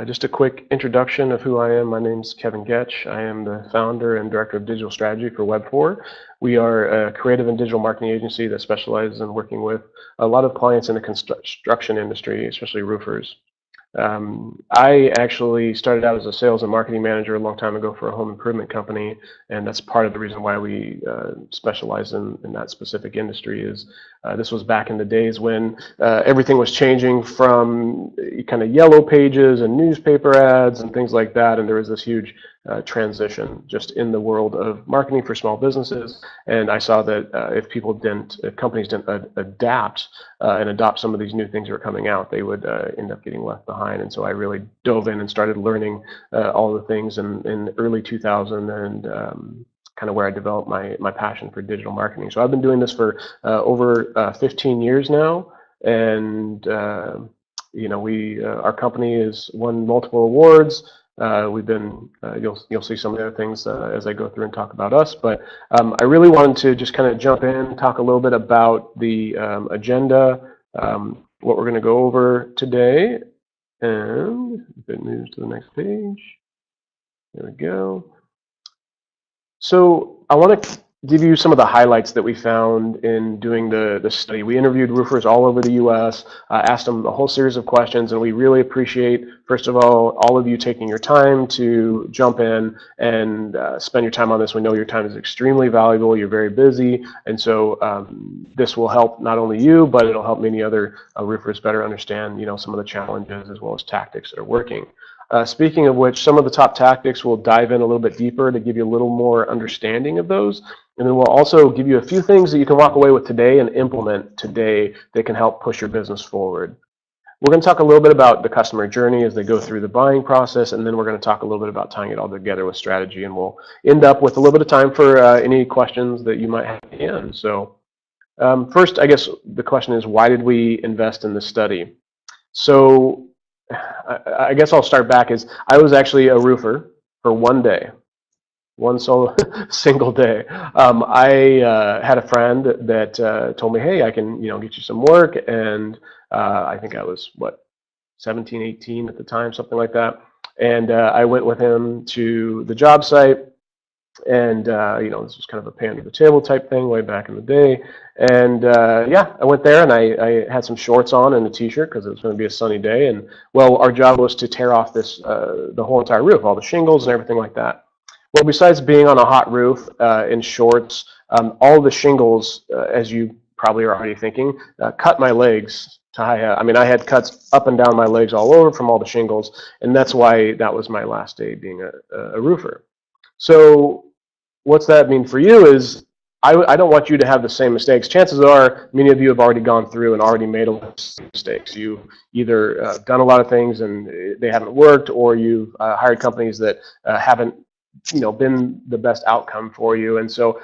Just a quick introduction of who I am. My name is Kevin Getch. I am the founder and director of digital strategy for Webfor. We are a creative and digital marketing agency that specializes in working with a lot of clients in the construction industry, especially roofers. I actually started out as a sales and marketing manager a long time ago for a home improvement company, and that's part of the reason why we specialize in that specific industry. Is this was back in the days when everything was changing from kind of yellow pages and newspaper ads and things like that, and there was this huge transition just in the world of marketing for small businesses. And I saw that if companies didn't adapt and adopt some of these new things that were coming out, they would end up getting left behind. And so I really dove in and started learning all the things in early 2000 and kind of where I developed my passion for digital marketing. So I've been doing this for over 15 years now, and our company has won multiple awards. We've been, you'll see some of the other things as I go through and talk about us, but I really wanted to just kind of jump in, talk a little bit about the agenda, what we're going to go over today, and if it moves to the next page, there we go. So I want to give you some of the highlights that we found in doing the study. We interviewed roofers all over the U.S., asked them a whole series of questions, and we really appreciate, first of all of you taking your time to jump in and spend your time on this. We know your time is extremely valuable. You're very busy, and so this will help not only you, but it'll help many other roofers better understand, some of the challenges as well as tactics that are working. Speaking of which, some of the top tactics we'll dive in a little bit deeper to give you a little more understanding of those. And then we'll also give you a few things that you can walk away with today and implement today that can help push your business forward. We're going to talk a little bit about the customer journey as they go through the buying process, and then we're going to talk a little bit about tying it all together with strategy, and we'll end up with a little bit of time for any questions that you might have at the end. So first, I guess the question is, why did we invest in this study? So I guess I'll start back. I was actually a roofer for one day. One single day. I had a friend that told me, hey, I can get you some work, and I think I was 17, 18 at the time, something like that. And I went with him to the job site, and this was kind of a pay under the table type thing way back in the day. And yeah, I went there, and I had some shorts on and a t-shirt because it was going to be a sunny day. And well, our job was to tear off the whole entire roof, all the shingles and everything like that. Well, besides being on a hot roof in shorts, all the shingles, as you probably are already thinking, cut my legs. I mean, I had cuts up and down my legs all over from all the shingles, and that's why that was my last day being a roofer. So what's that mean for you is I don't want you to have the same mistakes. Chances are many of you have already gone through and already made a lot of mistakes. You've either done a lot of things and they haven't worked, or you've hired companies that haven't been the best outcome for you. And so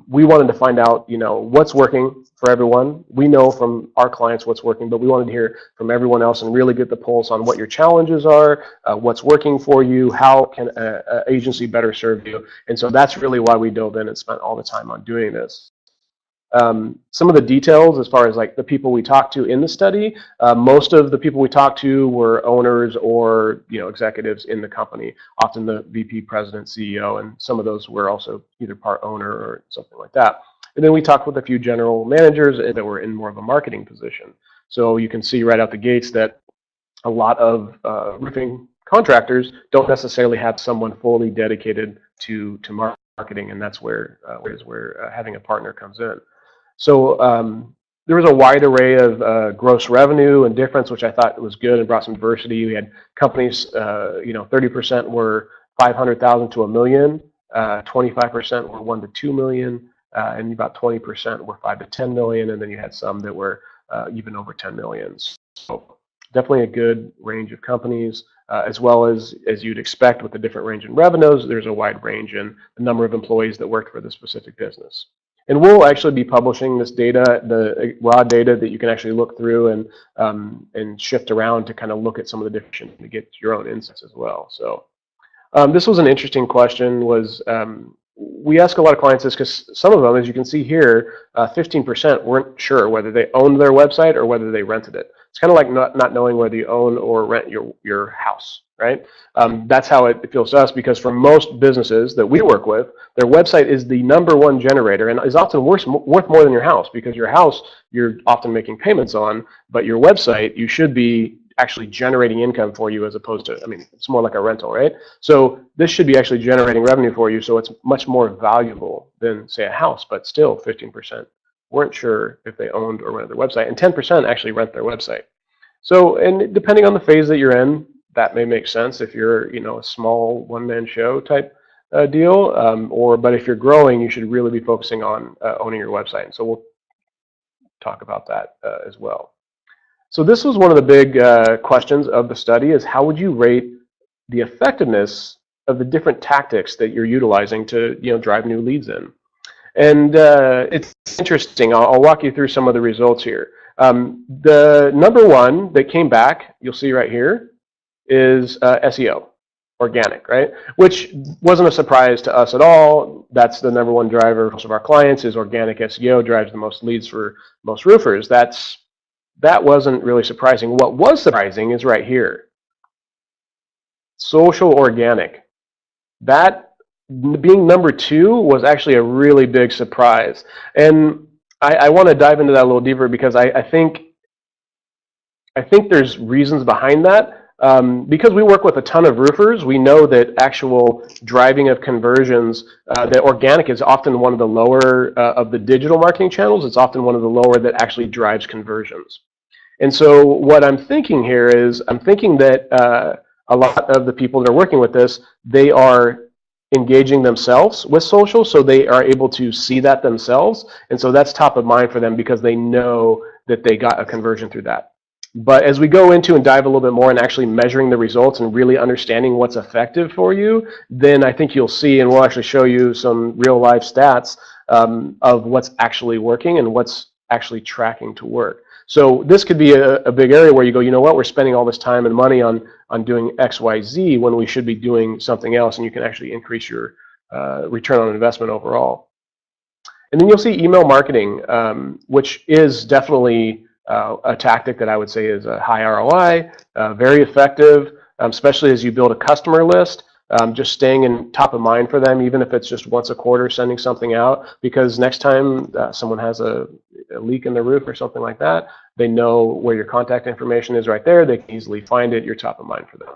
we wanted to find out, what's working for everyone. We know from our clients what's working, but we wanted to hear from everyone else and really get the pulse on what your challenges are, what's working for you, how can an agency better serve you. And so that's really why we dove in and spent all the time on doing this. Some of the details as far as like the people we talked to in the study, most of the people we talked to were owners or executives in the company, often the VP, president, CEO, and some of those were also either part owner or something like that. And then we talked with a few general managers that were in more of a marketing position. So you can see right out the gates that a lot of roofing contractors don't necessarily have someone fully dedicated to marketing, and that's where having a partner comes in. So there was a wide array of gross revenue and difference, which I thought was good and brought some diversity. We had companies, 30% were 500,000 to $1 million, 25% were 1 to 2 million, and about 20% were 5 to 10 million, and then you had some that were even over 10 million. So definitely a good range of companies, as well as you'd expect with the different range in revenues. There's a wide range in the number of employees that worked for the specific business. And we'll actually be publishing this data, the raw data that you can actually look through and shift around to kind of look at some of the different to get your own insights as well. So this was an interesting question. We ask a lot of clients this because some of them, as you can see here, 15% weren't sure whether they owned their website or whether they rented it. It's kind of like not knowing whether you own or rent your house, right? That's how it feels to us, because for most businesses that we work with, their website is the #1 generator and is often worth more than your house, because your house you're often making payments on, but your website you should be actually generating income for you, as opposed to, I mean, it's more like a rental, right? So this should be actually generating revenue for you, so it's much more valuable than, say, a house, but still 15% weren't sure if they owned or rented their website, and 10% actually rent their website. So, and depending on the phase that you're in, that may make sense if you're, a small one-man show type deal, but if you're growing, you should really be focusing on owning your website. And so we'll talk about that as well. So this was one of the big questions of the study: is how would you rate the effectiveness of the different tactics that you're utilizing to drive new leads in? And it's interesting. I'll walk you through some of the results here. The #1 that came back, you'll see right here, is SEO, organic, right? Which wasn't a surprise to us at all. That's the #1 driver for most of our clients, is organic SEO drives the most leads for most roofers. That wasn't really surprising. What was surprising is right here, social organic. That being #2 was actually a really big surprise. And I want to dive into that a little deeper, because I think there's reasons behind that. Because we work with a ton of roofers, we know that actual driving of conversions, that organic is often one of the lower of the digital marketing channels. It's often one of the lower that actually drives conversions. And so what I'm thinking here is, I'm thinking that a lot of the people that are working with this, they are engaging themselves with social, so they are able to see that themselves. And so that's top of mind for them, because they know that they got a conversion through that. But as we go into and dive a little bit more and actually measuring the results and really understanding what's effective for you, then I think you'll see, and we'll actually show you some real life stats of what's actually working and what's actually tracking to work. So this could be a big area where you go, you know what, we're spending all this time and money on doing X, Y, Z when we should be doing something else, and you can actually increase your return on investment overall. And then you'll see email marketing, which is definitely a tactic that I would say is a high ROI, very effective, especially as you build a customer list. Just staying in top of mind for them, even if it's just once a quarter, sending something out, because next time someone has a leak in the roof or something like that, they know where your contact information is right there. They can easily find it. You're top of mind for them.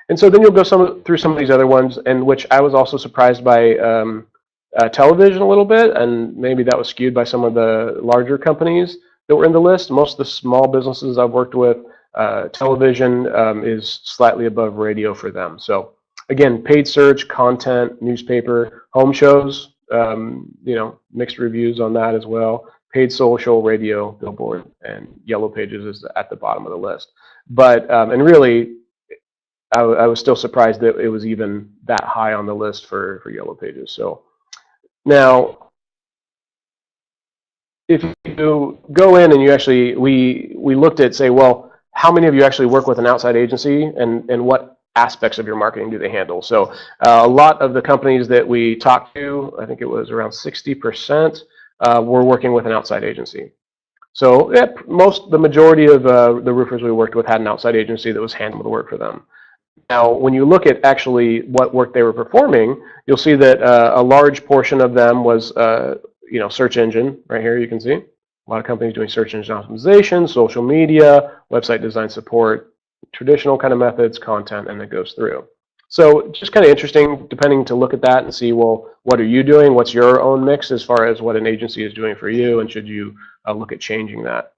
And so then you'll go through some of these other ones, and which I was also surprised by television a little bit, and maybe that was skewed by some of the larger companies that were in the list. Most of the small businesses I've worked with, television is slightly above radio for them. So again, paid search, content, newspaper, home shows, mixed reviews on that as well. Paid social, radio, billboard, and yellow pages is at the bottom of the list. But, and really, I was still surprised that it was even that high on the list for yellow pages. So now, if you go in and you actually, we looked at, say, well, how many of you actually work with an outside agency, and what aspects of your marketing do they handle? So a lot of the companies that we talked to, I think it was around 60%, were working with an outside agency. So the majority of the roofers we worked with had an outside agency that was handling the work for them. Now, when you look at actually what work they were performing, you'll see that a large portion of them was search engine. Right here you can see a lot of companies doing search engine optimization, social media, website design support, traditional kind of methods, content, and it goes through. So just kind of interesting, depending, to look at that and see, well, what are you doing? What's your own mix as far as what an agency is doing for you, and should you look at changing that?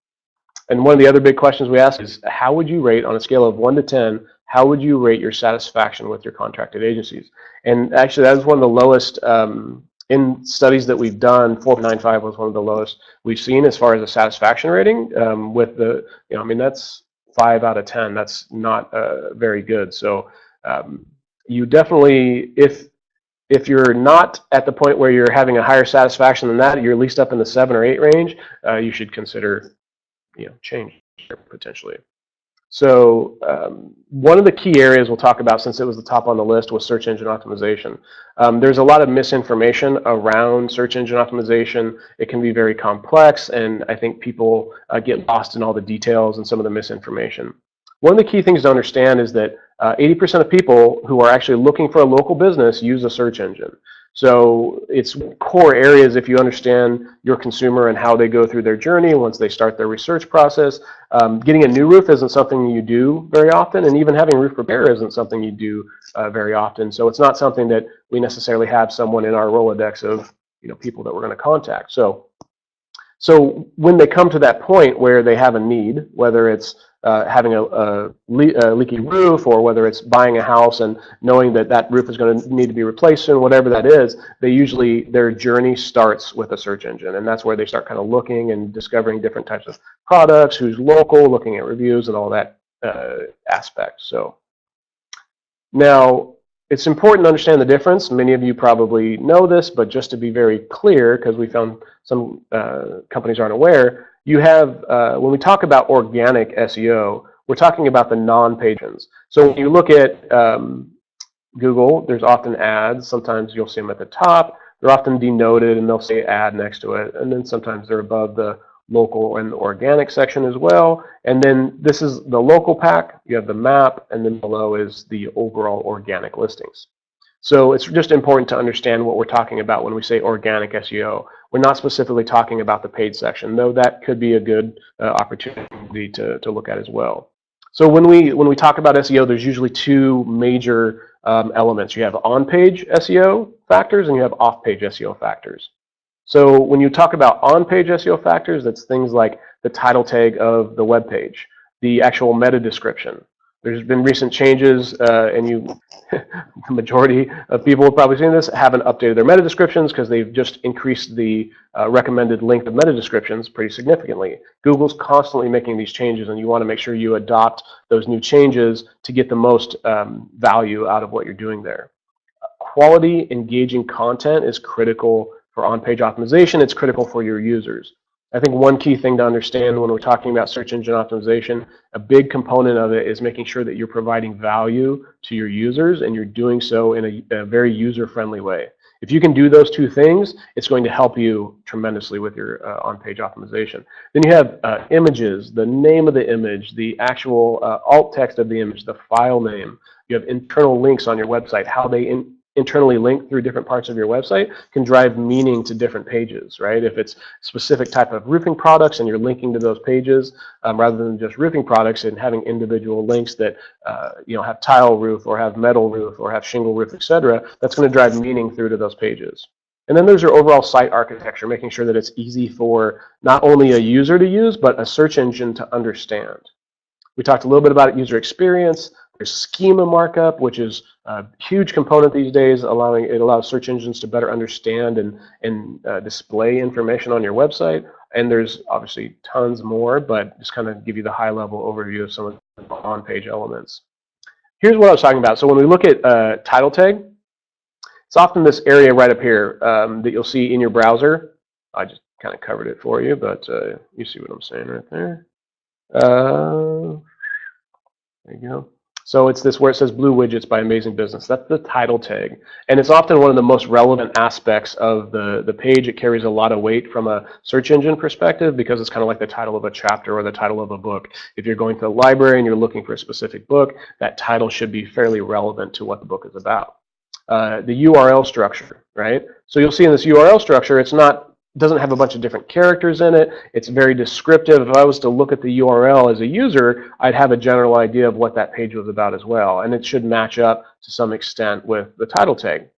And one of the other big questions we ask is, how would you rate, on a scale of 1 to 10, how would you rate your satisfaction with your contracted agencies? And actually, that was one of the lowest in studies that we've done. 4.95 was one of the lowest we've seen as far as a satisfaction rating. With the, that's 5 out of 10. That's not very good. So you definitely, if you're not at the point where you're having a higher satisfaction than that, you're at least up in the 7 or 8 range, you should consider change potentially. So one of the key areas we'll talk about, since it was the top on the list, was search engine optimization. There's a lot of misinformation around search engine optimization. It can be very complex, and I think people get lost in all the details and some of the misinformation. One of the key things to understand is that 80% of people who are actually looking for a local business use a search engine. So it's core areas if you understand your consumer and how they go through their journey once they start their research process. Getting a new roof isn't something you do very often, and even having roof repair isn't something you do very often. So it's not something that we necessarily have someone in our Rolodex of people that we're going to contact. So when they come to that point where they have a need, whether it's having a leaky roof, or whether it's buying a house and knowing that that roof is going to need to be replaced soon, whatever that is, their journey starts with a search engine, and that's where they start kind of looking and discovering different types of products, who's local, looking at reviews and all that aspect. So now, it's important to understand the difference. Many of you probably know this, but just to be very clear, because we found some companies aren't aware, you have, when we talk about organic SEO, we're talking about the non-patrons. So when you look at Google, there's often ads. Sometimes you'll see them at the top. They're often denoted, and they'll say ad next to it. And then sometimes they're above the local and the organic section as well. And then this is the local pack. You have the map, and then below is the overall organic listings. So it's just important to understand what we're talking about when we say organic SEO. We're not specifically talking about the paid section, though that could be a good opportunity to look at as well. So when we talk about SEO, there's usually two major elements. You have on-page SEO factors, and you have off-page SEO factors. So when you talk about on-page SEO factors, that's things like the title tag of the web page, the actual meta description. There's been recent changes, and the majority of people have probably seen this, haven't updated their meta descriptions because they've just increased the recommended length of meta descriptions pretty significantly. Google's constantly making these changes, and you want to make sure you adopt those new changes to get the most value out of what you're doing there. Quality, engaging content is critical for on-page optimization. It's critical for your users. I think one key thing to understand when we're talking about search engine optimization, a big component of it is making sure that you're providing value to your users, and you're doing so in a very user-friendly way. If you can do those two things, it's going to help you tremendously with your on-page optimization. Then you have images, the name of the image, the actual alt text of the image, the file name. You have internal links on your website, how they internally link through different parts of your website can drive meaning to different pages, right? If it's specific type of roofing products and you're linking to those pages rather than just roofing products, and having individual links that have tile roof or have metal roof or have shingle roof, etc., that's going to drive meaning through to those pages. And then there's your overall site architecture, making sure that it's easy for not only a user to use, but a search engine to understand. We talked a little bit about user experience. There's schema markup, which is a huge component these days. It allows search engines to better understand and display information on your website. And there's obviously tons more, but just kind of give you the high-level overview of some of the on-page elements. Here's what I was talking about. So when we look at title tag, it's often this area right up here that you'll see in your browser. I just kind of covered it for you, but you see what I'm saying right there. There you go. So it's this where it says Blue Widgets by Amazing Business. That's the title tag. And it's often one of the most relevant aspects of the page. It carries a lot of weight from a search engine perspective because it's kind of like the title of a chapter or the title of a book. If you're going to the library and you're looking for a specific book, that title should be fairly relevant to what the book is about. The URL structure, right? So you'll see in this URL structure, it doesn't have a bunch of different characters in it. It's very descriptive. If I was to look at the URL as a user, I'd have a general idea of what that page was about as well. And it should match up to some extent with the title tag. And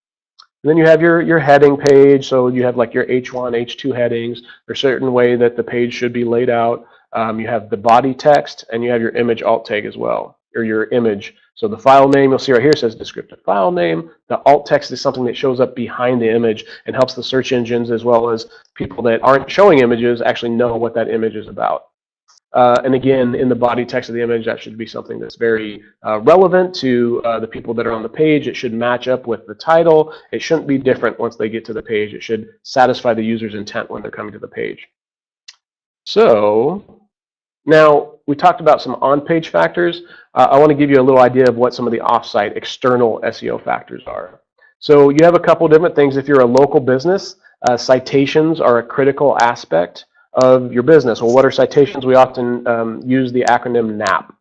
then you have your heading page. So you have like your H1, H2 headings. There's a certain way that the page should be laid out. You have the body text, and you have your image alt tag as well, or your image. So the file name, you'll see right here, says descriptive file name. The alt text is something that shows up behind the image and helps the search engines, as well as people that aren't showing images, actually know what that image is about. And again, in the body text of the image, that should be something that's very relevant to the people that are on the page. It should match up with the title. It shouldn't be different once they get to the page. It should satisfy the user's intent when they're coming to the page. So now, we talked about some on-page factors. I want to give you a little idea of what some of the off-site external SEO factors are. So you have a couple different things. If you're a local business, citations are a critical aspect of your business. Well, what are citations? We often use the acronym NAP,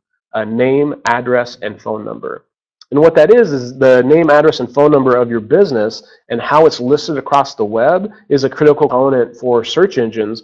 name, address, and phone number. And what that is the name, address, and phone number of your business and how it's listed across the web is a critical component for search engines,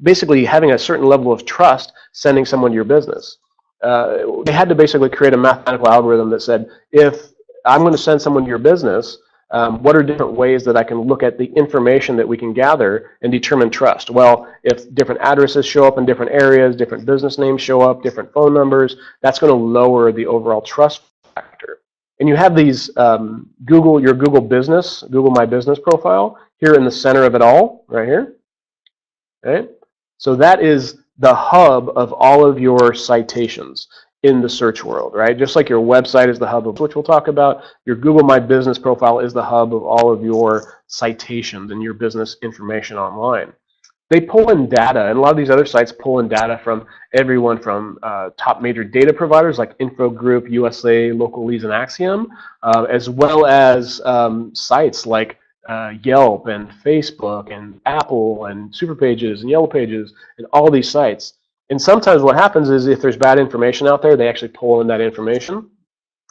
basically having a certain level of trust sending someone to your business. They had to basically create a mathematical algorithm that said, if I'm going to send someone to your business, what are different ways that I can look at the information that we can gather and determine trust? Well, if different addresses show up in different areas, different business names show up, different phone numbers, that's going to lower the overall trust factor. And you have these your Google Business, Google My Business profile here in the center of it all, right here. Okay? So that is the hub of all of your citations in the search world, right? Just like your website is the hub of which we'll talk about, your Google My Business profile is the hub of all of your citations and your business information online. They pull in data, and a lot of these other sites pull in data from everyone from top major data providers like Info Group, USA, Local Leads, and Axiom, as well as sites like Yelp and Facebook and Apple and Superpages and Yellow Pages and all these sites. And sometimes what happens is if there's bad information out there, they actually pull in that information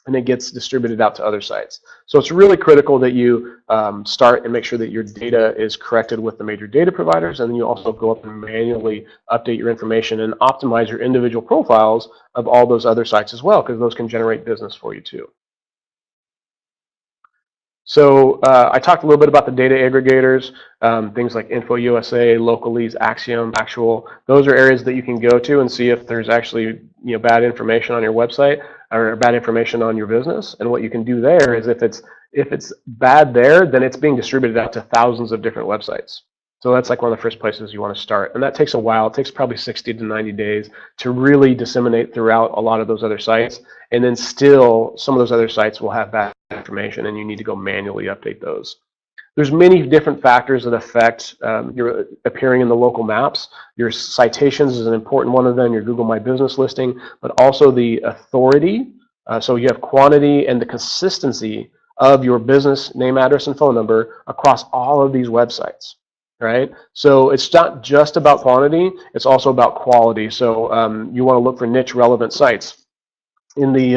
and it gets distributed out to other sites. So it's really critical that you start and make sure that your data is corrected with the major data providers, and then you also go up and manually update your information and optimize your individual profiles of all those other sites as well, because those can generate business for you too. So I talked a little bit about the data aggregators, things like Info USA, Local Leads, Axiom, Actual. Those are areas that you can go to and see if there's actually bad information on your website or bad information on your business. And what you can do there is if it's bad there, then it's being distributed out to thousands of different websites. So that's like one of the first places you want to start. And that takes a while. It takes probably 60 to 90 days to really disseminate throughout a lot of those other sites. And then still, some of those other sites will have bad information, and you need to go manually update those. There's many different factors that affect your appearing in the local maps. Your citations is an important one of them, your Google My Business listing, but also the authority. So you have quantity and the consistency of your business name, address, and phone number across all of these websites. Right? So it's not just about quantity, it's also about quality. So you want to look for niche relevant sites. In the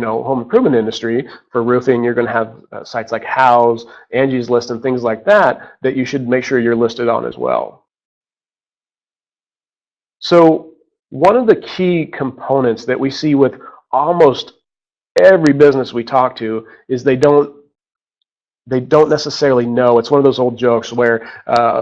home improvement industry, for roofing, you're going to have sites like House, Angie's List, and things like that you should make sure you're listed on as well. So one of the key components that we see with almost every business we talk to is they don't necessarily know. It's one of those old jokes where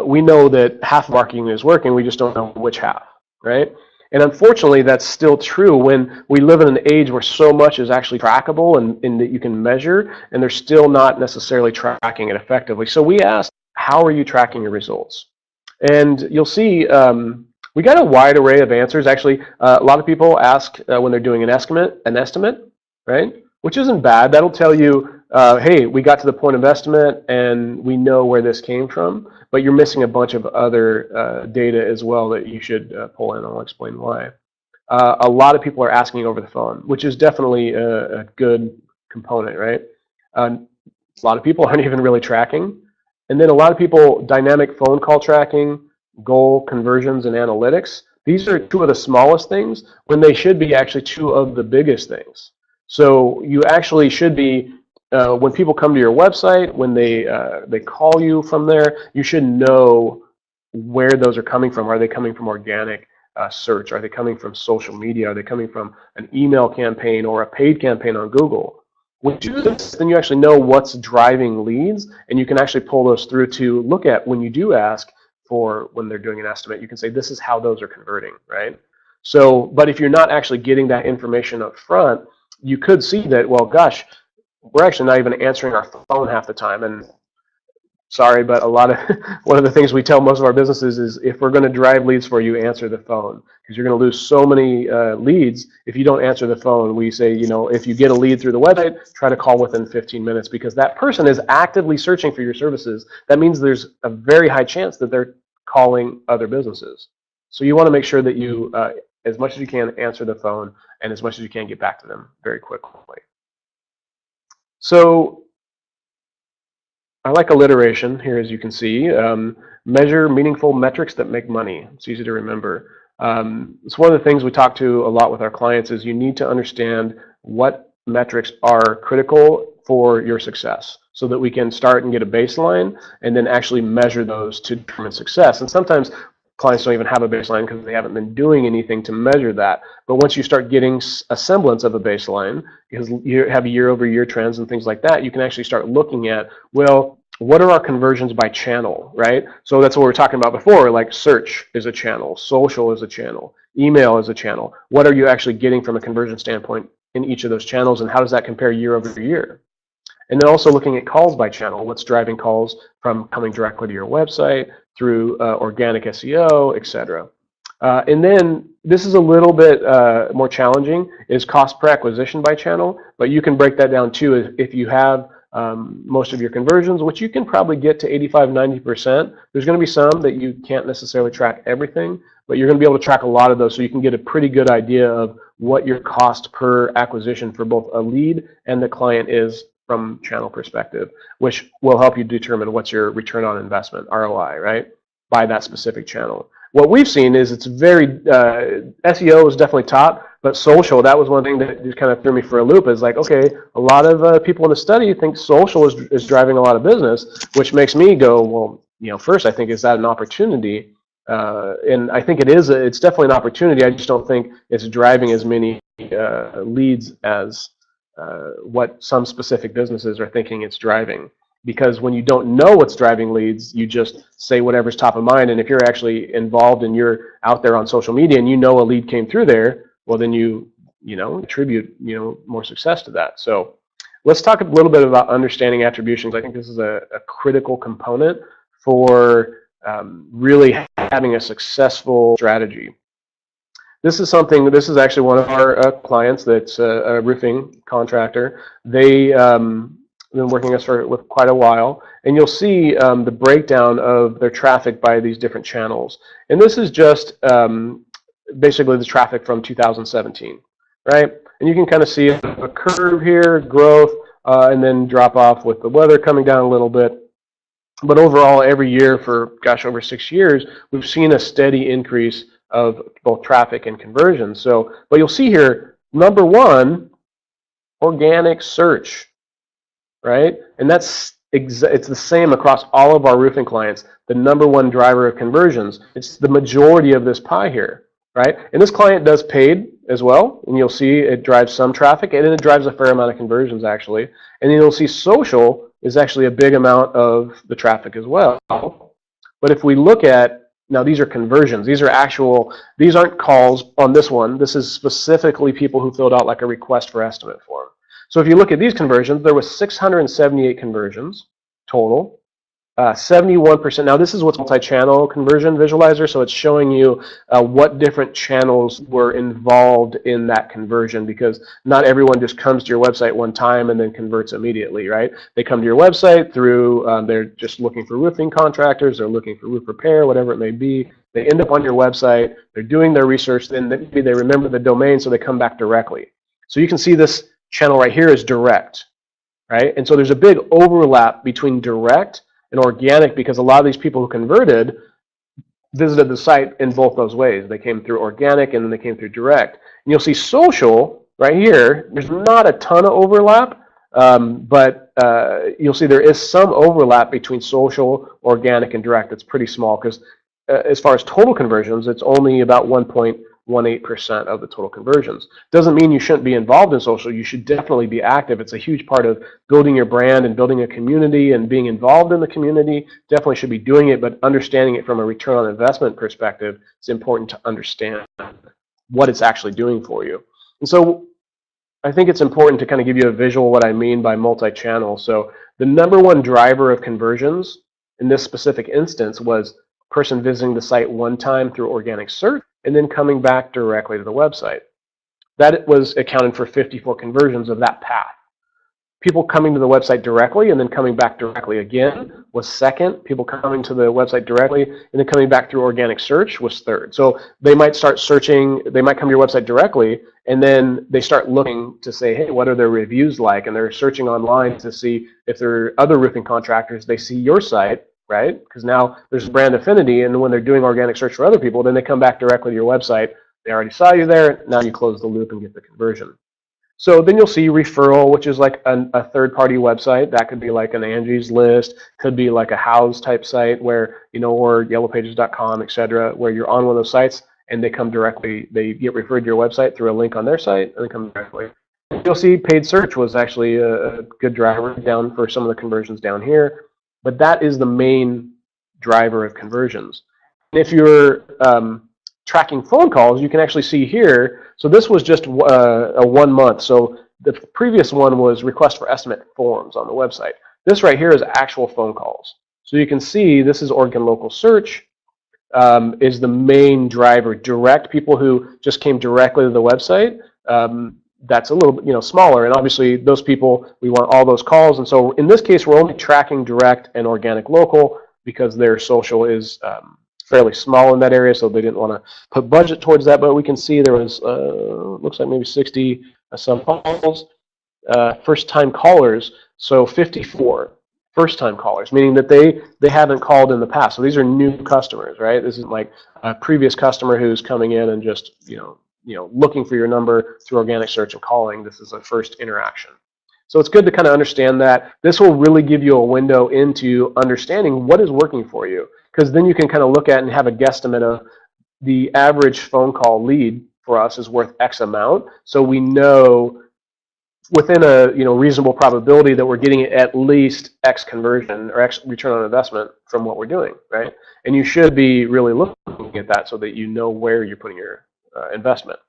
we know that half marketing is working, we just don't know which half, right? And unfortunately, that's still true when we live in an age where so much is actually trackable and that you can measure, and they're still not necessarily tracking it effectively. So we asked, how are you tracking your results? And you'll see we got a wide array of answers. Actually, a lot of people ask when they're doing an estimate, right? Which isn't bad. That'll tell you, hey, we got to the point of estimate and we know where this came from, but you're missing a bunch of other data as well that you should pull in. I'll explain why. A lot of people are asking over the phone, which is definitely a good component, right? A lot of people aren't even really tracking. And then a lot of people, dynamic phone call tracking, goal conversions, and analytics. These are two of the smallest things when they should be actually two of the biggest things. So you actually should be, when people come to your website, when they call you from there, you should know where those are coming from. Are they coming from organic search? Are they coming from social media? Are they coming from an email campaign or a paid campaign on Google? When you do this, then you actually know what's driving leads, and you can actually pull those through to look at when you do ask for when they're doing an estimate. You can say, this is how those are converting, right? So, but if you're not actually getting that information up front, you could see that, well, gosh, we're actually not even answering our phone half the time. And sorry, but one of the things we tell most of our businesses is if we're going to drive leads for you, answer the phone, because you're going to lose so many leads if you don't answer the phone. We say, if you get a lead through the website, try to call within 15 minutes, because that person is actively searching for your services. That means there's a very high chance that they're calling other businesses. So you want to make sure that you as much as you can answer the phone, and as much as you can get back to them very quickly. So I like alliteration here, as you can see. Measure meaningful metrics that make money. It's easy to remember. It's one of the things we talk to a lot with our clients is you need to understand what metrics are critical for your success so that we can start and get a baseline and then actually measure those to determine success. And sometimes clients don't even have a baseline because they haven't been doing anything to measure that. But once you start getting a semblance of a baseline, because you have year-over-year trends and things like that, you can actually start looking at, well, what are our conversions by channel, right? So that's what we were talking about before, like search is a channel, social is a channel, email is a channel. What are you actually getting from a conversion standpoint in each of those channels, and how does that compare year over year? And then also looking at calls by channel, what's driving calls from coming directly to your website through organic SEO, etc. And then this is a little bit more challenging, is cost per acquisition by channel, but you can break that down too if you have most of your conversions, which you can probably get to 85–90%. There's going to be some that you can't necessarily track everything, but you're going to be able to track a lot of those, so you can get a pretty good idea of what your cost per acquisition for both a lead and the client is from channel perspective, which will help you determine what's your return on investment, ROI, right, by that specific channel. What we've seen is it's very, SEO is definitely top, but social, that was one thing that just kind of threw me for a loop, is like, okay, a lot of people in the study think social is driving a lot of business, which makes me go, well, you know, first I think, is that an opportunity? And I think it is, it's definitely an opportunity. I just don't think it's driving as many leads as what some specific businesses are thinking it's driving. Because when you don't know what's driving leads, you just say whatever's top of mind. And if you're actually involved and you're out there on social media and you know a lead came through there, well, then you attribute more success to that. So let's talk a little bit about understanding attributions. I think this is a critical component for really having a successful strategy. This is actually one of our clients that's a roofing contractor. They been working with us with quite a while, and you'll see the breakdown of their traffic by these different channels. And this is just basically the traffic from 2017, right? And you can kind of see a curve here, growth, and then drop off with the weather coming down a little bit. But overall, every year for, gosh, over 6 years, we've seen a steady increase of both traffic and conversion. So, but you'll see here, number one, organic search, right? And it's the same across all of our roofing clients. The number one driver of conversions. It's the majority of this pie here, right? And this client does paid as well, and you'll see it drives some traffic, and it drives a fair amount of conversions actually. And then you'll see social is actually a big amount of the traffic as well. But if we look at, now these are conversions, these aren't calls on this one. This is specifically people who filled out like a request for estimate form. So if you look at these conversions, there was 678 conversions total. 71%. Now this is what's multi-channel conversion visualizer, so it's showing you what different channels were involved in that conversion, because not everyone just comes to your website one time and then converts immediately, right? They come to your website through, they're just looking for roofing contractors, they're looking for roof repair, whatever it may be. They end up on your website, they're doing their research, then maybe they remember the domain, so they come back directly. So you can see this channel right here is direct, right? And so there's a big overlap between direct and organic, because a lot of these people who converted visited the site in both those ways. They came through organic and then they came through direct. And you'll see social right here, there's not a ton of overlap, but you'll see there is some overlap between social, organic, and direct. It's pretty small, because as far as total conversions, it's only about 1.18% of the total conversions. Doesn't mean you shouldn't be involved in social. You should definitely be active. It's a huge part of building your brand and building a community and being involved in the community. Definitely should be doing it, but understanding it from a return on investment perspective, it's important to understand what it's actually doing for you. And so I think it's important to kind of give you a visual what I mean by multi-channel. So the number one driver of conversions in this specific instance was person visiting the site one time through organic search and then coming back directly to the website. That was accounted for 54 conversions of that path. People coming to the website directly and then coming back directly again was second. People coming to the website directly and then coming back through organic search was third. So they might start searching, they might come to your website directly, and then they start looking to say, hey, what are their reviews like? And they're searching online to see if there are other roofing contractors. They see your site, right? Because now there's brand affinity, and when they're doing organic search for other people, then they come back directly to your website. They already saw you there. Now you close the loop and get the conversion. So then you'll see referral, which is like a third-party website. That could be like an Angie's List, could be like a House type site where, or yellowpages.com, et cetera, where you're on one of those sites and they come directly, they get referred to your website through a link on their site and they come directly. You'll see paid search was actually a good driver down for some of the conversions down here, but that is the main driver of conversions. If you're tracking phone calls, you can actually see here. So this was just a 1 month. So the previous one was request for estimate forms on the website. This right here is actual phone calls. So you can see this is Oregon local search is the main driver. Direct people who just came directly to the website. That's a little bit smaller, and obviously those people, we want all those calls. And so in this case, we're only tracking direct and organic local because their social is fairly small in that area, so they didn't want to put budget towards that. But we can see there was, looks like maybe 60 some calls. First-time callers, so 54 first-time callers, meaning that they haven't called in the past. So these are new customers, right? This isn't like a previous customer who's coming in and just looking for your number through organic search and calling. This is a first interaction. So it's good to kind of understand that. This will really give you a window into understanding what is working for you, because then you can kind of look at and have a guesstimate of the average phone call lead for us is worth X amount. So we know within a reasonable probability that we're getting at least X conversion or X return on investment from what we're doing, right? And you should be really looking at that so that you know where you're putting your investment.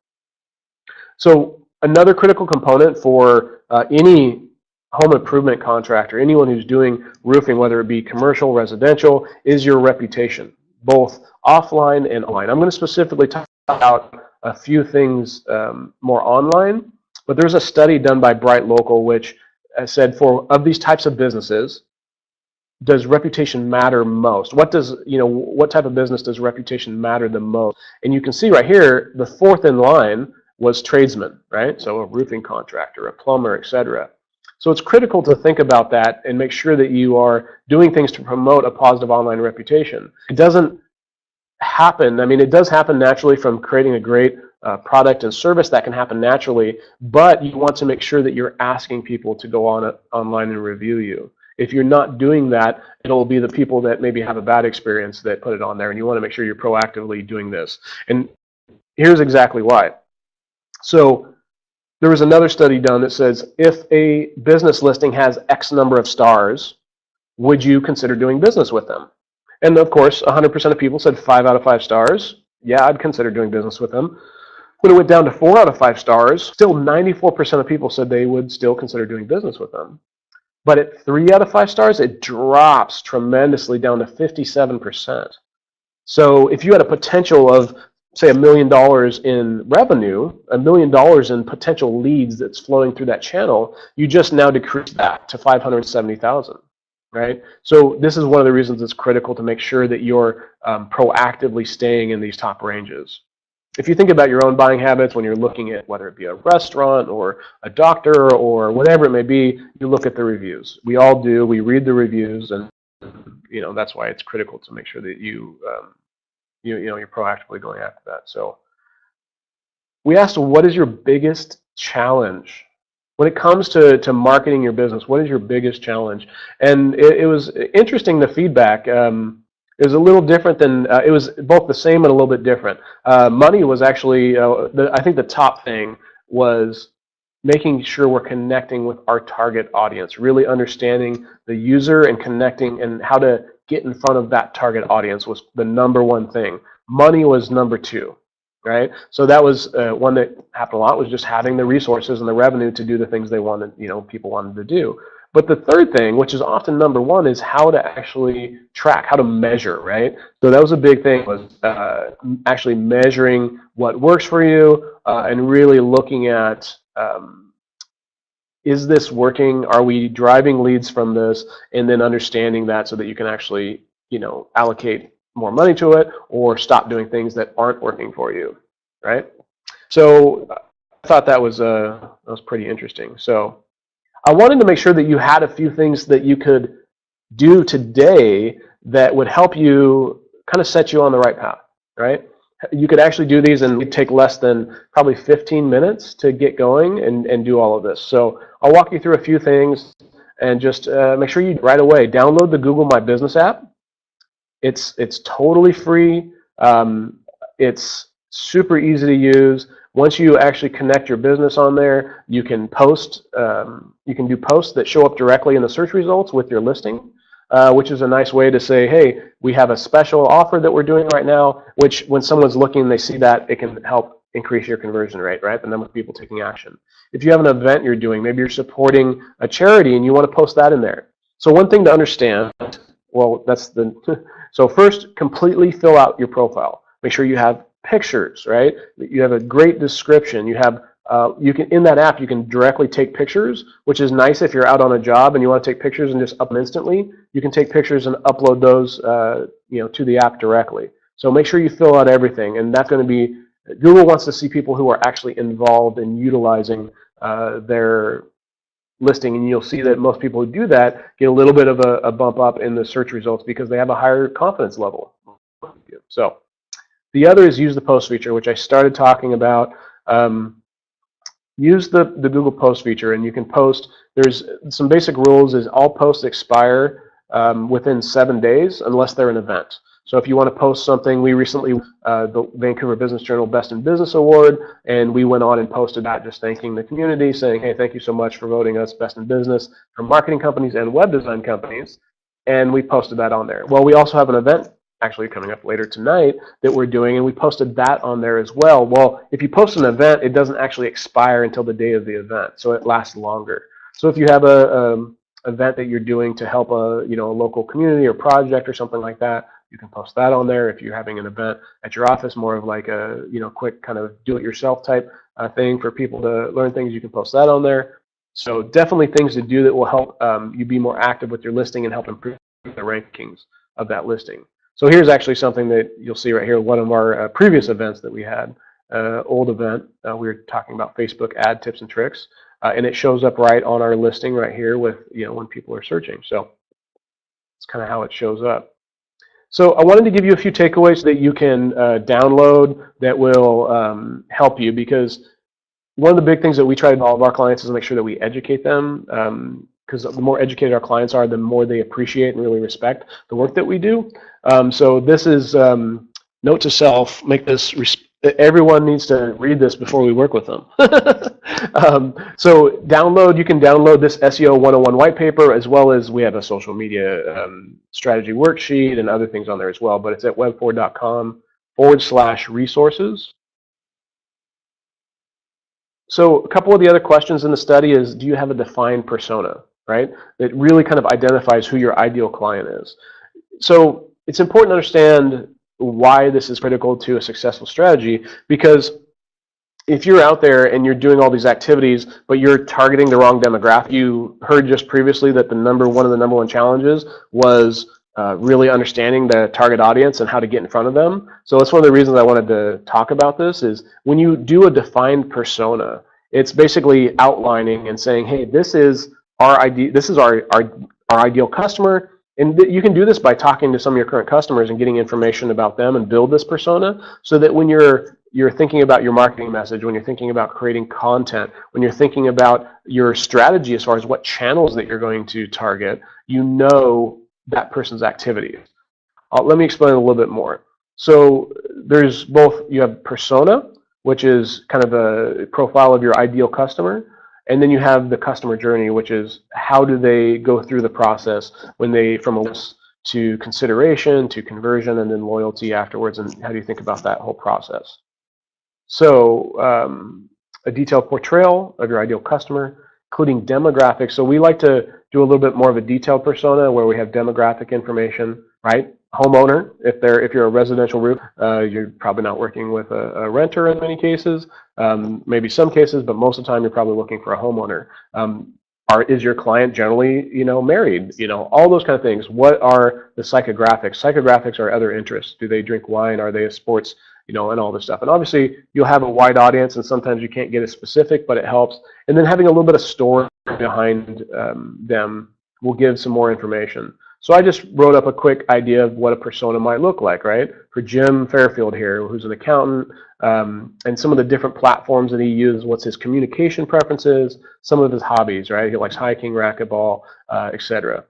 So another critical component for any home improvement contractor, anyone who's doing roofing, whether it be commercial, residential, is your reputation, both offline and online. I'm going to specifically talk about a few things more online, but there's a study done by Bright Local which said of these types of businesses, does reputation matter most? What type of business does reputation matter the most? And you can see right here, the fourth in line was tradesmen, right? So a roofing contractor, a plumber, etc. So it's critical to think about that and make sure that you are doing things to promote a positive online reputation. It doesn't happen. I mean, it does happen naturally from creating a great product and service. That can happen naturally, but you want to make sure that you're asking people to go online and review you. If you're not doing that, it'll be the people that maybe have a bad experience that put it on there, and you want to make sure you're proactively doing this. And here's exactly why. So there was another study done that says if a business listing has X number of stars, would you consider doing business with them? And of course, 100% of people said 5 out of 5 stars. Yeah, I'd consider doing business with them. When it went down to 4 out of 5 stars, still 94% of people said they would still consider doing business with them. But at 3 out of 5 stars, it drops tremendously down to 57%. So if you had a potential of, say, $1 million in revenue, $1 million in potential leads that's flowing through that channel, you just now decrease that to 570,000, right? So this is one of the reasons it's critical to make sure that you're proactively staying in these top ranges. If you think about your own buying habits when you're looking at whether it be a restaurant or a doctor or whatever it may be, you look at the reviews. We all do. We read the reviews, and that's why it's critical to make sure that you're proactively going after that. So we asked, what is your biggest challenge when it comes to marketing your business? What is your biggest challenge? And it was interesting, the feedback. It was a little different than, it was both the same and a little bit different. Money was actually, I think the top thing was making sure we're connecting with our target audience, really understanding the user and connecting and how to get in front of that target audience was the #1 thing. Money was #2, right? So that was one that happened a lot, was just having the resources and the revenue to do the things they wanted, people wanted to do. But the third thing, which is often #1, is how to actually track, how to measure, right? So that was a big thing, was actually measuring what works for you and really looking at, is this working? Are we driving leads from this? And then understanding that so that you can actually, allocate more money to it or stop doing things that aren't working for you, right? So I thought that was pretty interesting. So I wanted to make sure that you had a few things that you could do today that would help you kind of set you on the right path, right? You could actually do these and it would take less than probably 15 minutes to get going and do all of this. So I'll walk you through a few things and just make sure you right away download the Google My Business app. It's totally free. It's super easy to use. Once you actually connect your business on there, you can post. You can do posts that show up directly in the search results with your listing, which is a nice way to say, hey, we have a special offer that we're doing right now, which when someone's looking, they see that, it can help increase your conversion rate, right? The number of people taking action. If you have an event you're doing, maybe you're supporting a charity and you want to post that in there. So one thing to understand, well, so first, completely fill out your profile. Make sure you have pictures, right? You have a great description. You have in that app you can directly take pictures, which is nice if you're out on a job and you want to take pictures and just upload them instantly. You can take pictures and upload those to the app directly. So make sure you fill out everything, and that's going to be Google wants to see people who are actually involved in utilizing their listing, and you'll see that most people who do that get a little bit of a bump up in the search results because they have a higher confidence level. So the other is use the post feature, which I started talking about. Use the Google Post feature, and you can post. There's some basic rules: is all posts expire within 7 days unless they're an event. So if you want to post something, we recently the Vancouver Business Journal Best in Business Award, and we went on and posted that, just thanking the community, saying, hey, thank you so much for voting us Best in Business for marketing companies and web design companies, and we posted that on there. Well, we also have an event actually coming up later tonight that we're doing, and we posted that on there as well. Well, if you post an event, it doesn't actually expire until the day of the event, so it lasts longer. So if you have a event that you're doing to help a local community or project or something like that, you can post that on there. If you're having an event at your office, more of like a quick kind of do-it-yourself type thing for people to learn things, you can post that on there. So definitely things to do that will help you be more active with your listing and help improve the rankings of that listing. So here's actually something that you'll see right here, one of our previous events that we had, old event. We were talking about Facebook ad tips and tricks, and it shows up right on our listing right here with when people are searching. So it's kind of how it shows up. So I wanted to give you a few takeaways that you can download that will help you, because one of the big things that we try to do with all of our clients is make sure that we educate them, because the more educated our clients are, the more they appreciate and really respect the work that we do. So this is note to self, make this, everyone needs to read this before we work with them. So you can download this SEO 101 white paper, as well as we have a social media strategy worksheet and other things on there as well, but it's at webfor.com/resources. So a couple of the other questions in the study is, do you have a defined persona, right? That really kind of identifies who your ideal client is. So it's important to understand why this is critical to a successful strategy, because if you're out there and you're doing all these activities, but you're targeting the wrong demographic, you heard just previously that one of the number one challenges was really understanding the target audience and how to get in front of them. So that's one of the reasons I wanted to talk about this, is when you do a defined persona, it's basically outlining and saying, hey, this is our ideal customer. And you can do this by talking to some of your current customers and getting information about them and build this persona, so that when you're thinking about your marketing message, when you're thinking about creating content, when you're thinking about your strategy as far as what channels that you're going to target, you know that person's activities. Let me explain a little bit more. So there's both, you have persona, which is kind of a profile of your ideal customer, and then you have the customer journey, which is how do they go through the process from a list to consideration to conversion and then loyalty afterwards, and how do you think about that whole process? So a detailed portrayal of your ideal customer, including demographics. So we like to do a little bit more of a detailed persona where we have demographic information, right? homeowner. If you're a residential roof, you're probably not working with a renter in many cases, maybe some cases, but most of the time you're probably looking for a homeowner. Is your client generally, married? All those kind of things. What are the psychographics? Psychographics are other interests. Do they drink wine? Are they a sports? And all this stuff. And obviously, you'll have a wide audience, and sometimes you can't get as specific, but it helps. And then having a little bit of story behind them will give some more information. So I just wrote up a quick idea of what a persona might look like, right? For Jim Fairfield here, who's an accountant, and some of the different platforms that he uses, what's his communication preferences, some of his hobbies, right? He likes hiking, racquetball, etc.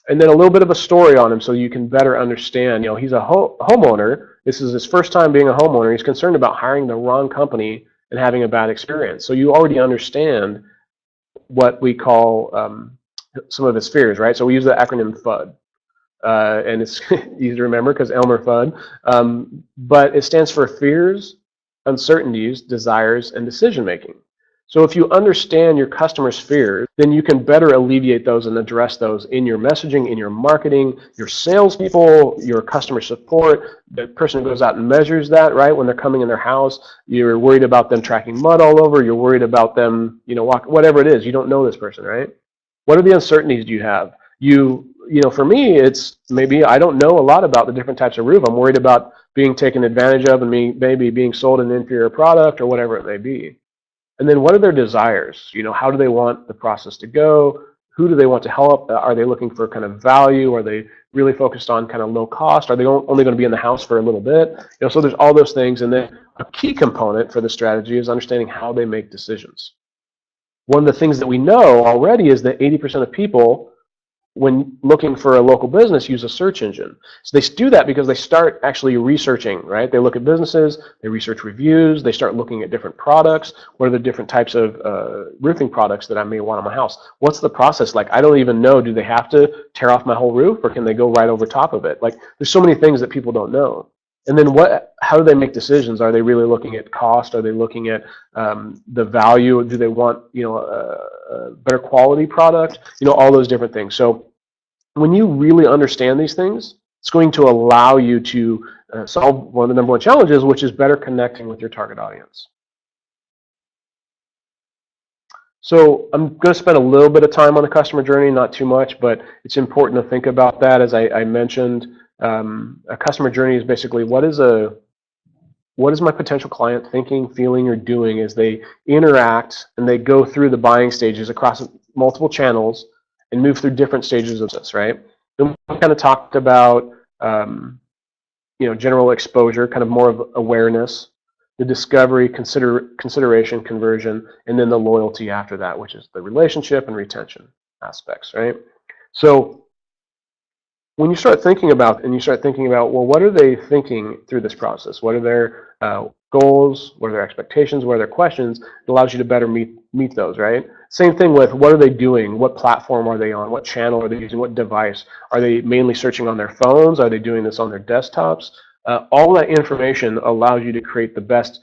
And then a little bit of a story on him so you can better understand. He's a homeowner. This is his first time being a homeowner. He's concerned about hiring the wrong company and having a bad experience. So you already understand what we call some of his fears, right? So we use the acronym FUD. And it's easy to remember because Elmer Fudd. But it stands for fears, uncertainties, desires, and decision making. So if you understand your customer's fears, then you can better alleviate those and address those in your messaging, in your marketing, your salespeople, your customer support. The person who goes out and measures that, right? When they're coming in their house, you're worried about them tracking mud all over. You're worried about them, whatever it is. You don't know this person, right? What are the uncertainties do you have? For me, it's maybe I don't know a lot about the different types of roof. I'm worried about being taken advantage of and maybe being sold an inferior product or whatever it may be. And then what are their desires? How do they want the process to go? Who do they want to help? Are they looking for kind of value? Are they really focused on kind of low cost? Are they only going to be in the house for a little bit? So there's all those things. And then a key component for the strategy is understanding how they make decisions. One of the things that we know already is that 80% of people, when looking for a local business, use a search engine. So they do that because they start actually researching, right? They look at businesses, they research reviews, they start looking at different products. What are the different types of roofing products that I may want on my house? What's the process like? I don't even know. Do they have to tear off my whole roof, or can they go right over top of it? Like, there's so many things that people don't know. And then how do they make decisions? Are they really looking at cost? Are they looking at the value? Do they want a better quality product? All those different things. So when you really understand these things, it's going to allow you to solve one of the number one challenges, which is better connecting with your target audience. So I'm going to spend a little bit of time on the customer journey, not too much, but it's important to think about that. As I mentioned, a customer journey is basically what is my potential client thinking, feeling, or doing as they interact and they go through the buying stages across multiple channels and move through different stages of this, right? Then we kind of talked about general exposure, kind of more of awareness, the discovery, consideration, conversion, and then the loyalty after that, which is the relationship and retention aspects, right? So when you start thinking about, well, what are they thinking through this process? What are their goals? What are their expectations? What are their questions? It allows you to better meet those, right? Same thing with what are they doing? What platform are they on? What channel are they using? What device? Are they mainly searching on their phones? Are they doing this on their desktops? All that information allows you to create the best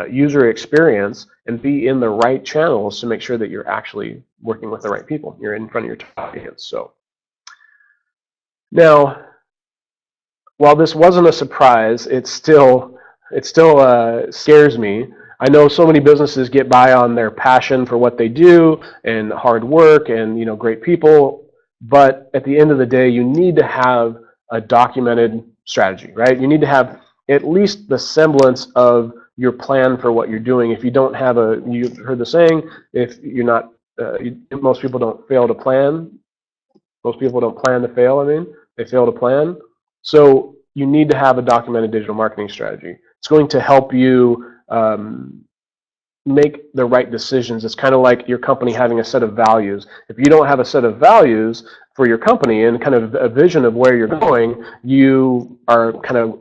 user experience and be in the right channels to make sure that you're actually working with the right people. You're in front of your audience. So now, while this wasn't a surprise, it still scares me. I know so many businesses get by on their passion for what they do and hard work and great people, but at the end of the day, you need to have a documented strategy, right? You need to have at least the semblance of your plan for what you're doing. If you don't have you've heard the saying, if you're not, most people don't fail to plan. Most people don't plan to fail, they fail to plan. So you need to have a documented digital marketing strategy. It's going to help you make the right decisions. It's kind of like your company having a set of values. If you don't have a set of values for your company and kind of a vision of where you're going, you are kind of,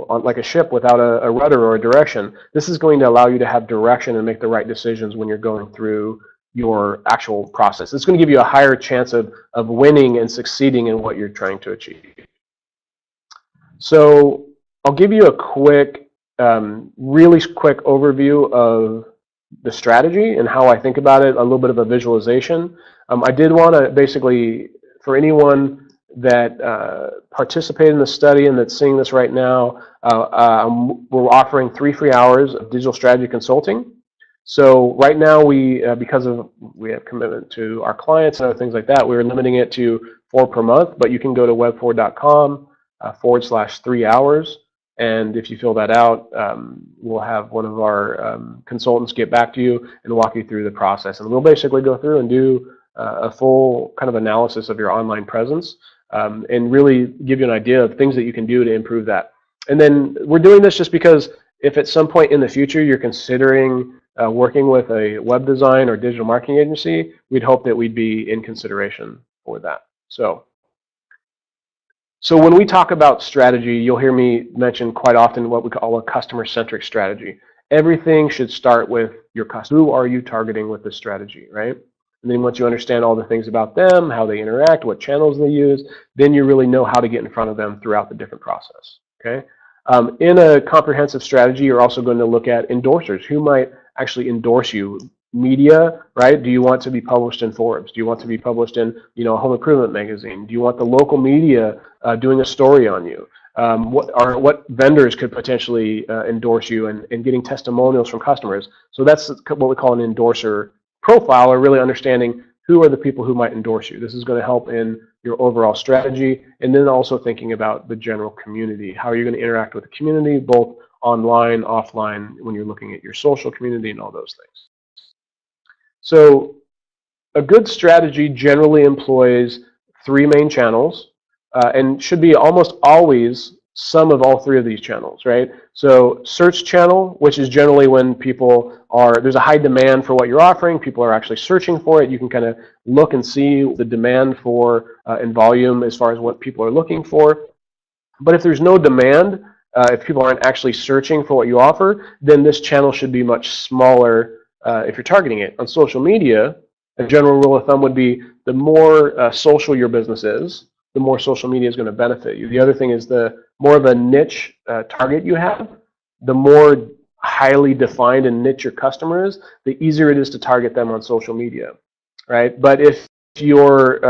on like a ship without a rudder or a direction. This is going to allow you to have direction and make the right decisions when you're going through your actual process. It's going to give you a higher chance of winning and succeeding in what you're trying to achieve. So I'll give you a quick, really quick overview of the strategy and how I think about it, a little bit of a visualization. I did want to basically, for anyone that participated in the study and that's seeing this right now, we're offering 3 free hours of digital strategy consulting. So right now because we have commitment to our clients and other things like that, we're limiting it to 4 per month, but you can go to webfor.com /3 hours. And if you fill that out, we'll have one of our consultants get back to you and walk you through the process. And we'll basically go through and do a full kind of analysis of your online presence and really give you an idea of things that you can do to improve that. And then we're doing this just because if at some point in the future you're considering working with a web design or digital marketing agency, we'd hope that we'd be in consideration for that. So when we talk about strategy, you'll hear me mention quite often what we call a customer-centric strategy. Everything should start with your customer. Who are you targeting with this strategy, right? And then once you understand all the things about them, how they interact, what channels they use, then you really know how to get in front of them throughout the different process, okay? In a comprehensive strategy, you're also going to look at endorsers. Who might actually endorse you? Media, right? Do you want to be published in Forbes? Do you want to be published in, a home improvement magazine? Do you want the local media doing a story on you? What vendors could potentially endorse you and getting testimonials from customers? So that's what we call an endorser profile, or really understanding who are the people who might endorse you. This is going to help in your overall strategy, and then also thinking about the general community. How are you going to interact with the community, both online, offline, when you're looking at your social community and all those things. So a good strategy generally employs 3 main channels and should be almost always some of all 3 of these channels, right? So search channel, which is generally when there's a high demand for what you're offering, people are actually searching for it. You can kind of look and see the demand for and volume as far as what people are looking for. But if there's no demand, if people aren't actually searching for what you offer, then this channel should be much smaller if you're targeting it. On social media, a general rule of thumb would be the more social your business is, the more social media is going to benefit you. The other thing is the more of a niche target you have, the more highly defined and niche your customer is, the easier it is to target them on social media, right? But if you're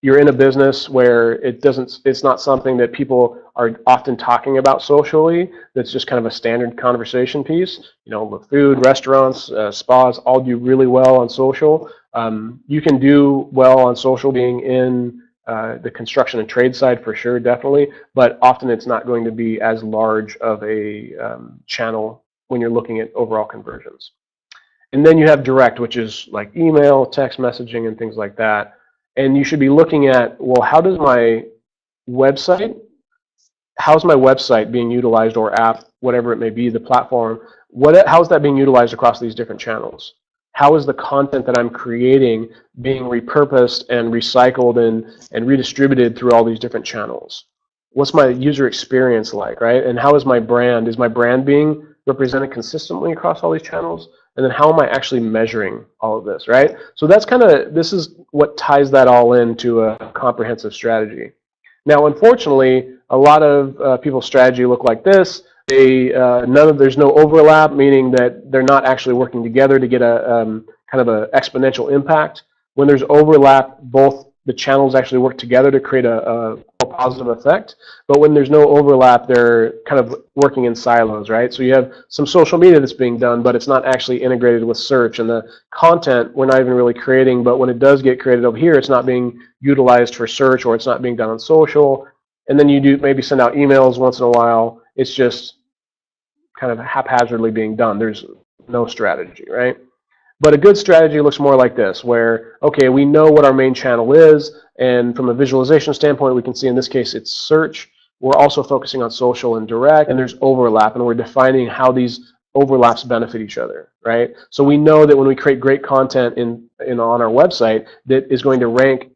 in a business where it's not something that people are often talking about socially, that's just kind of a standard conversation piece, with food, restaurants, spas, all do really well on social. You can do well on social being in the construction and trade side for sure, definitely, but often it's not going to be as large of a channel when you're looking at overall conversions. And then you have direct, which is like email, text messaging, and things like that. And you should be looking at, well, how's my website being utilized, or app, whatever it may be, the platform, how's that being utilized across these different channels? How is the content that I'm creating being repurposed and recycled and redistributed through all these different channels? What's my user experience like, right? And how is my brand? Is my brand being represented consistently across all these channels? And then how am I actually measuring all of this, right? So this is what ties that all into a comprehensive strategy. Now, unfortunately, a lot of people's strategy look like this. There's no overlap, meaning that they're not actually working together to get a kind of an exponential impact. When there's overlap, both the channels actually work together to create a more positive effect. But when there's no overlap, they're kind of working in silos, right? So you have some social media that's being done, but it's not actually integrated with search. And the content we're not even really creating, but when it does get created over here, it's not being utilized for search, or it's not being done on social. And then you do maybe send out emails once in a while. It's just kind of haphazardly being done. There's no strategy, right? But a good strategy looks more like this, where, okay, we know what our main channel is, and from a visualization standpoint, we can see in this case it's search. We're also focusing on social and direct, and there's overlap, and we're defining how these overlaps benefit each other, right? So we know that when we create great content on our website that is going to rank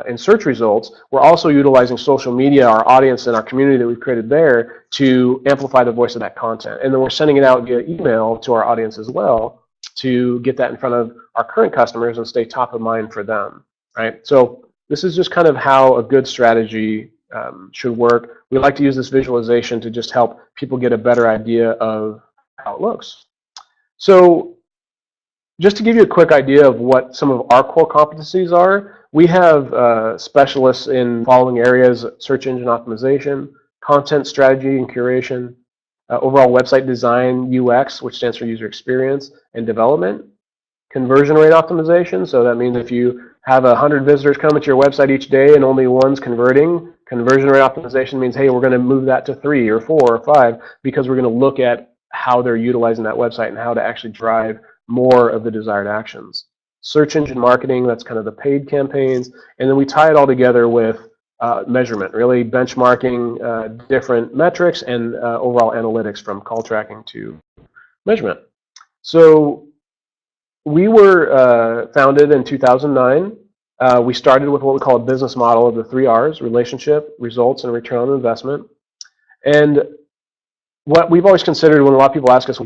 in search results, we're also utilizing social media, our audience and our community that we've created there, to amplify the voice of that content. And then we're sending it out via email to our audience as well to get that in front of our current customers and stay top of mind for them, right? So this is just kind of how a good strategy should work. We like to use this visualization to just help people get a better idea of how it looks. So just to give you a quick idea of what some of our core competencies are, we have specialists in following areas: search engine optimization, content strategy and curation, overall website design, UX, which stands for user experience, and development, conversion rate optimization. So that means if you have 100 visitors coming to your website each day and only one's converting, conversion rate optimization means, hey, we're going to move that to 3 or 4 or 5 because we're going to look at how they're utilizing that website and how to actually drive more of the desired actions. Search engine marketing, that's kind of the paid campaigns. And then we tie it all together with measurement, really benchmarking different metrics and overall analytics from call tracking to measurement. So we were founded in 2009. We started with what we call a business model of the 3 R's: relationship, results, and return on investment. And what we've always considered when a lot of people ask us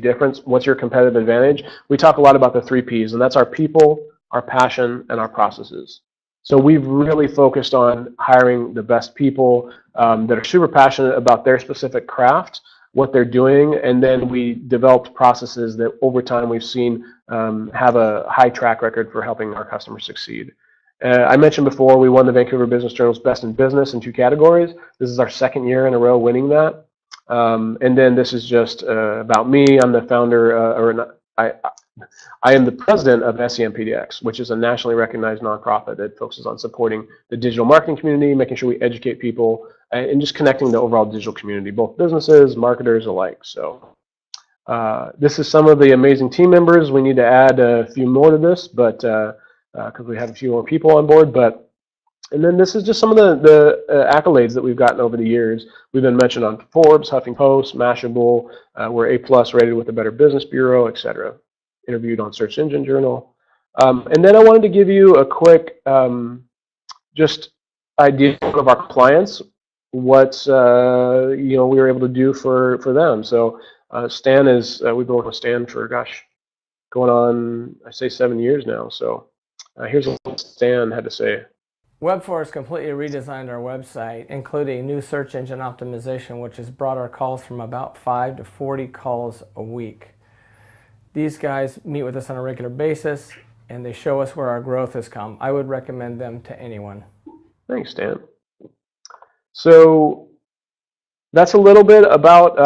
what's your competitive advantage, we talk a lot about the 3 P's, and that's our people, our passion, and our processes. So we've really focused on hiring the best people that are super passionate about their specific craft, what they're doing, and then we developed processes that over time we've seen have a high track record for helping our customers succeed. I mentioned before we won the Vancouver Business Journal's Best in Business in 2 categories. This is our 2nd year in a row winning that. And then this is just about me. I'm the founder, I am the president of SEMPDX, which is a nationally recognized nonprofit that focuses on supporting the digital marketing community, making sure we educate people, and just connecting the overall digital community, both businesses, marketers alike. So this is some of the amazing team members. We need to add a few more to this, but because we have a few more people on board. And then this is just some of the accolades that we've gotten over the years. We've been mentioned on Forbes, Huffington, Mashable. We're A+ rated with the Better Business Bureau, etc. Interviewed on Search Engine Journal. And then I wanted to give you a quick just idea of our clients, what we were able to do for them. So Stan is, we've been working with Stan for, going on, I say 7 years now. So here's what Stan had to say. Webfor has completely redesigned our website, including new search engine optimization, which has brought our calls from about 5 to 40 calls a week. These guys meet with us on a regular basis, and they show us where our growth has come. I would recommend them to anyone. Thanks, Stan. So that's a little bit about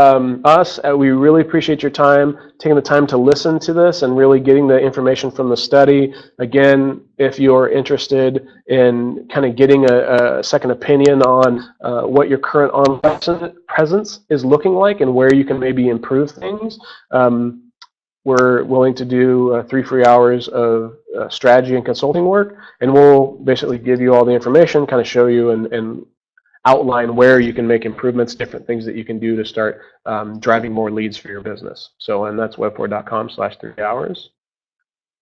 us. We really appreciate your time, taking the time to listen to this and really getting the information from the study. Again, if you're interested in kind of getting a second opinion on what your current online presence is looking like and where you can maybe improve things, we're willing to do 3 free hours of strategy and consulting work, and we'll basically give you all the information, kind of show you and outline where you can make improvements, different things that you can do to start driving more leads for your business. So, and that's webfor.com/3 hours.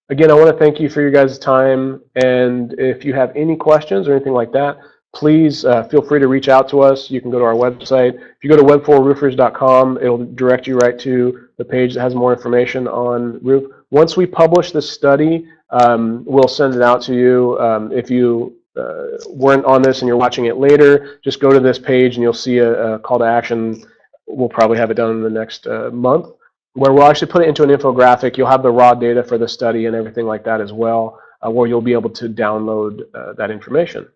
Again, I want to thank you for your guys' time, and if you have any questions or anything like that, please feel free to reach out to us. You can go to our website. If you go to webforroofers.com, it'll direct you right to the page that has more information on roof. Once we publish this study, we'll send it out to you. If you weren't on this and you're watching it later, just go to this page and you'll see a call to action. We'll probably have it done in the next month, where we'll actually put it into an infographic. You'll have the raw data for the study and everything like that as well, where you'll be able to download that information.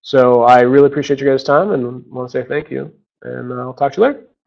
So I really appreciate you guys' time and want to say thank you, and I'll talk to you later.